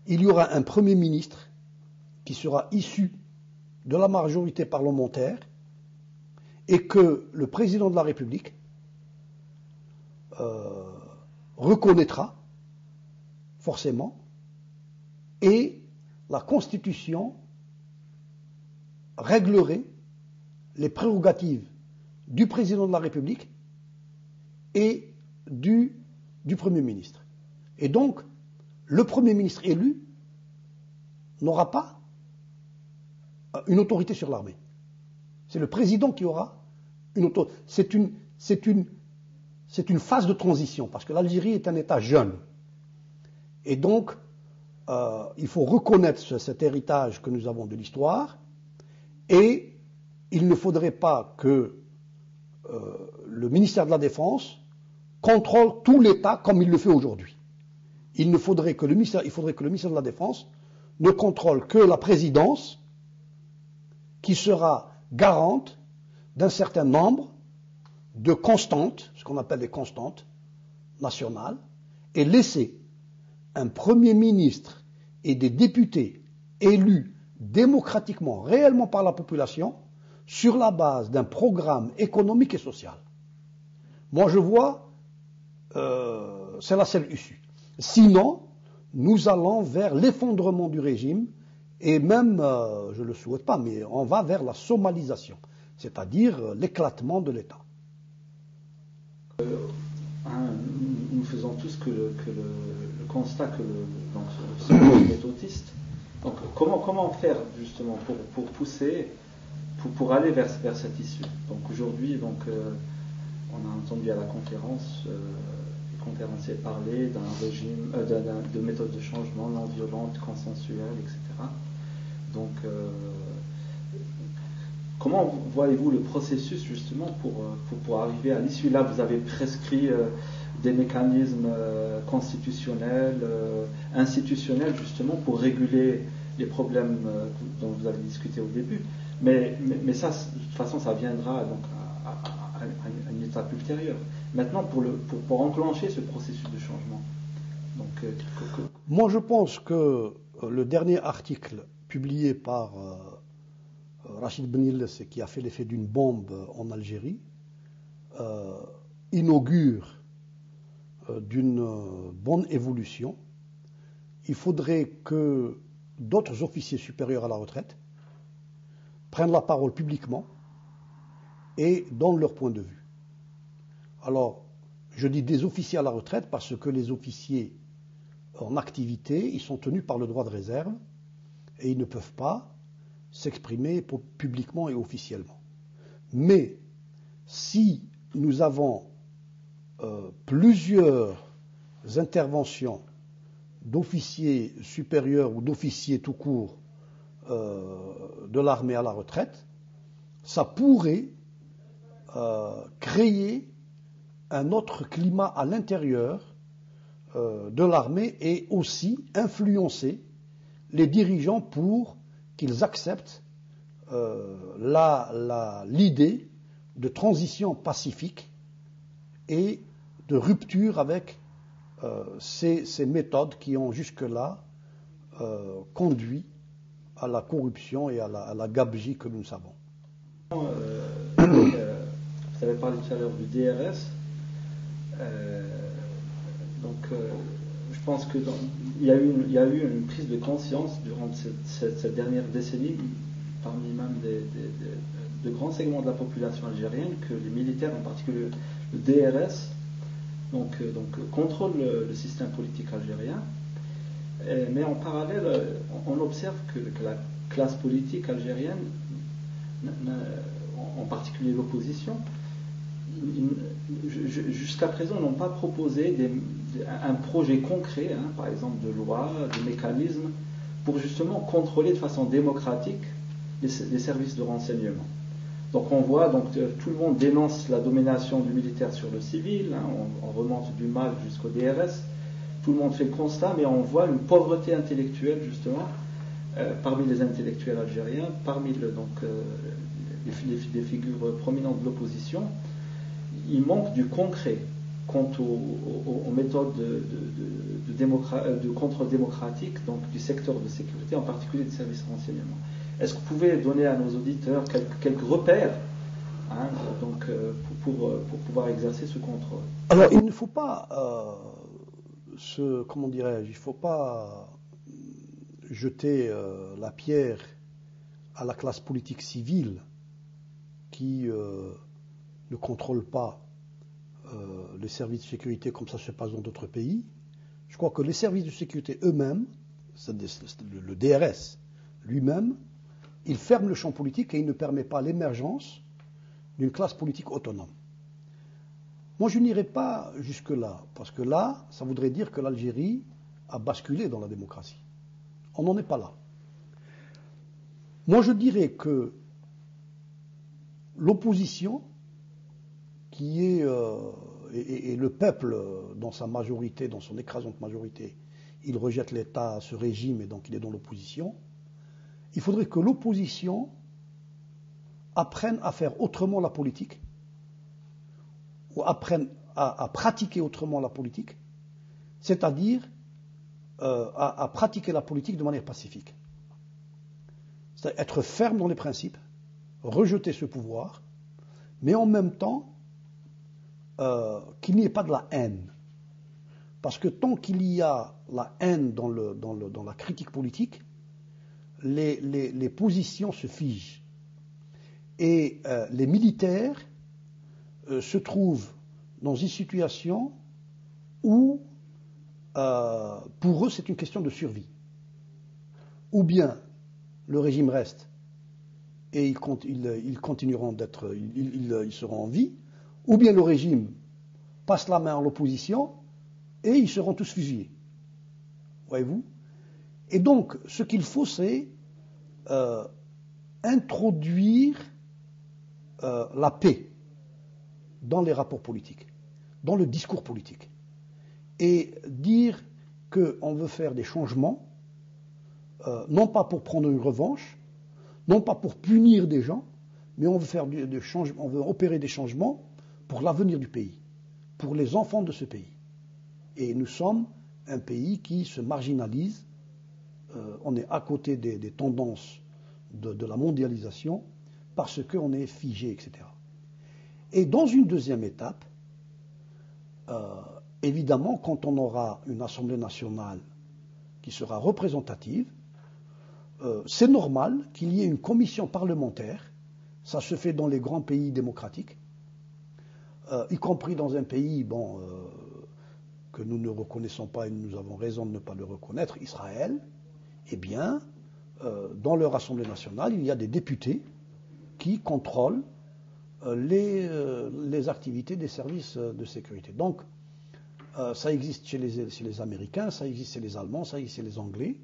il y aura un Premier ministre qui sera issu de la majorité parlementaire et que le président de la République reconnaîtra forcément, et la Constitution réglerait les prérogatives du président de la République et du Premier ministre. Et donc, le Premier ministre élu n'aura pas une autorité sur l'armée. C'est le président qui aura une autorité. C'est une phase de transition, parce que l'Algérie est un État jeune. Et donc, il faut reconnaître cet héritage que nous avons de l'histoire, et il ne faudrait pas que le ministère de la Défense contrôle tout l'État comme il le fait aujourd'hui. Il faudrait que le ministère de la Défense ne contrôle que la présidence, qui sera garante d'un certain nombre de constantes, ce qu'on appelle des constantes nationales, et laisser un Premier ministre et des députés élus démocratiquement, réellement par la population, sur la base d'un programme économique et social. Moi, je vois, c'est la seule issue. Sinon, nous allons vers l'effondrement du régime, et même, je ne le souhaite pas, mais on va vers la somalisation, c'est-à-dire l'éclatement de l'État. Nous faisons tous le constat que ce monde est autiste. Donc, comment faire justement pour pousser, pour aller vers cette issue? Donc aujourd'hui, on a entendu à la conférence les conférenciers parler d'un régime, de méthode de changement non violente, consensuelle, etc. Donc, comment voyez-vous le processus justement pour arriver à l'issue? Là, vous avez prescrit des mécanismes constitutionnels, institutionnels justement pour réguler les problèmes dont vous avez discuté au début. Mais ça, de toute façon, ça viendra donc à une étape ultérieure. Maintenant, pour enclencher ce processus de changement. Donc, moi, je pense que le dernier article publié par Rachid Benil, qui a fait l'effet d'une bombe en Algérie, inaugure d'une bonne évolution. Il faudrait que d'autres officiers supérieurs à la retraite prennent la parole publiquement et donnent leur point de vue. Alors, je dis des officiers à la retraite parce que les officiers en activité, ils sont tenus par le droit de réserve et ils ne peuvent pas s'exprimer publiquement et officiellement. Mais si nous avons plusieurs interventions d'officiers supérieurs ou d'officiers tout court de l'armée à la retraite, ça pourrait créer un autre climat à l'intérieur de l'armée et aussi influencer les dirigeants pour qu'ils acceptent l'idée de transition pacifique et de rupture avec ces méthodes qui ont jusque-là conduit à la corruption et à la gabegie que nous savons. Vous avez parlé tout à l'heure du DRS. Je pense qu'il y a eu une prise de conscience durant cette dernière décennie, parmi même de grands segments de la population algérienne, que les militaires, en particulier le DRS, contrôlent le système politique algérien. Mais en parallèle, on observe que la classe politique algérienne, en particulier l'opposition, jusqu'à présent n'ont pas proposé un projet concret, par exemple de loi, de mécanisme, pour justement contrôler de façon démocratique les services de renseignement. Donc on voit, tout le monde dénonce la domination du militaire sur le civil, on remonte du MAL jusqu'au DRS, tout le monde fait le constat, mais on voit une pauvreté intellectuelle justement parmi les intellectuels algériens, parmi les figures prominentes de l'opposition. Il manque du concret. quant aux méthodes de contrôle démocratique donc, du secteur de sécurité, en particulier des services de renseignement. Est-ce que vous pouvez donner à nos auditeurs quelques repères donc, pour pouvoir exercer ce contrôle? Alors, il ne faut pas, comment dirais-je, il ne faut pas jeter la pierre à la classe politique civile qui ne contrôle pas les services de sécurité comme ça se passe dans d'autres pays. Je crois que les services de sécurité eux-mêmes, le DRS lui-même, il ferme le champ politique et il ne permet pas l'émergence d'une classe politique autonome. Moi, je n'irai pas jusque-là, parce que là, ça voudrait dire que l'Algérie a basculé dans la démocratie. On n'en est pas là. Moi, je dirais que l'opposition, qui est, et le peuple, dans sa majorité, dans son écrasante majorité, il rejette l'État, ce régime, et donc il est dans l'opposition. Il faudrait que l'opposition apprenne à faire autrement la politique, ou apprenne à pratiquer autrement la politique, c'est-à-dire à pratiquer la politique de manière pacifique. C'est-à-dire être ferme dans les principes, rejeter ce pouvoir, mais en même temps qu'il n'y ait pas de la haine. Parce que tant qu'il y a la haine dans la critique politique, les positions se figent. Et les militaires se trouvent dans une situation où, pour eux, c'est une question de survie. Ou bien le régime reste et ils continueront d'être, ils seront en vie, ou bien le régime passe la main à l'opposition et ils seront tous fusillés. Voyez-vous? Et donc, ce qu'il faut, c'est introduire la paix dans les rapports politiques, dans le discours politique, et dire qu'on veut faire des changements, non pas pour prendre une revanche, non pas pour punir des gens, mais on veut faire on veut opérer des changements pour l'avenir du pays, pour les enfants de ce pays. Et nous sommes un pays qui se marginalise, on est à côté des tendances de la mondialisation, parce qu'on est figé, etc. Et dans une deuxième étape, évidemment, quand on aura une Assemblée nationale qui sera représentative, c'est normal qu'il y ait une commission parlementaire, ça se fait dans les grands pays démocratiques, y compris dans un pays que nous ne reconnaissons pas et nous avons raison de ne pas le reconnaître, Israël. Eh bien, dans leur Assemblée nationale, il y a des députés qui contrôlent les activités des services de sécurité. Donc, ça existe chez les Américains, ça existe chez les Allemands, ça existe chez les Anglais.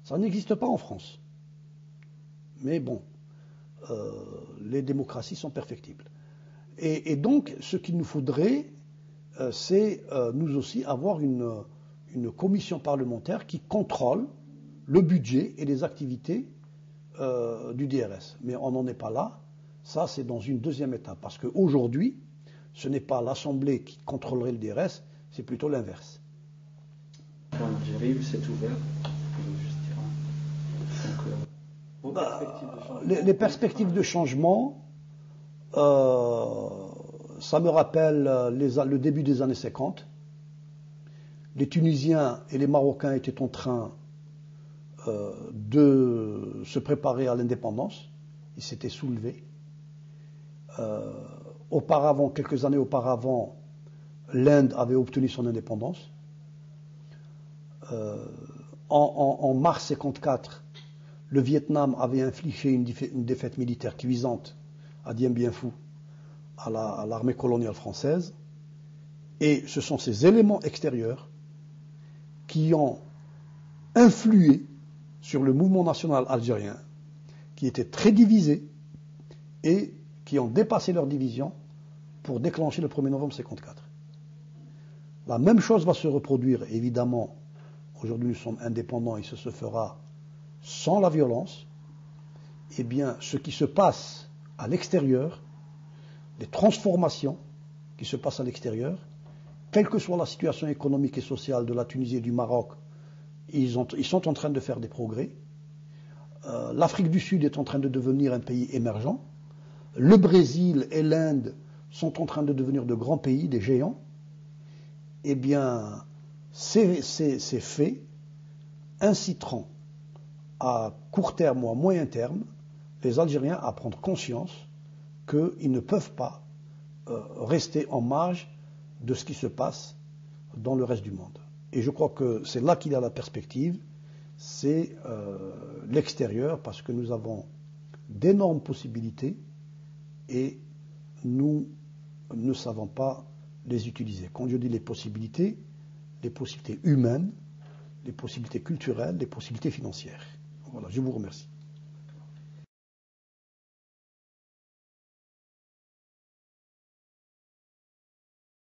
Ça n'existe pas en France. Mais bon, les démocraties sont perfectibles. Et donc, ce qu'il nous faudrait, c'est nous aussi avoir une commission parlementaire qui contrôle le budget et les activités du DRS. Mais on n'en est pas là. Ça, c'est dans une deuxième étape. Parce qu'aujourd'hui, ce n'est pas l'Assemblée qui contrôlerait le DRS, c'est plutôt l'inverse. En Algérie, c'est ouvert. Les perspectives de changement, ça me rappelle le début des années 50. Les Tunisiens et les Marocains étaient en train de se préparer à l'indépendance. Ils s'étaient soulevés. Auparavant, quelques années auparavant, l'Inde avait obtenu son indépendance. En mars 1954, le Vietnam avait infligé une défaite militaire cuisante à Dien Bien Phu, à l'armée coloniale française. Et ce sont ces éléments extérieurs qui ont influé sur le mouvement national algérien, qui était très divisé et qui ont dépassé leur division pour déclencher le 1er novembre 1954. La même chose va se reproduire, évidemment. Aujourd'hui, nous sommes indépendants et ce se fera sans la violence. Eh bien, ce qui se passe à l'extérieur, les transformations qui se passent à l'extérieur, quelle que soit la situation économique et sociale de la Tunisie et du Maroc, ils sont en train de faire des progrès. L'Afrique du Sud est en train de devenir un pays émergent. Le Brésil et l'Inde sont en train de devenir de grands pays, des géants. Eh bien, ces faits inciteront à court terme ou à moyen terme les Algériens à prendre conscience qu'ils ne peuvent pas rester en marge de ce qui se passe dans le reste du monde. Et je crois que c'est là qu'il y a la perspective, c'est l'extérieur, parce que nous avons d'énormes possibilités et nous ne savons pas les utiliser. Quand je dis les possibilités humaines, les possibilités culturelles, les possibilités financières. Voilà, je vous remercie.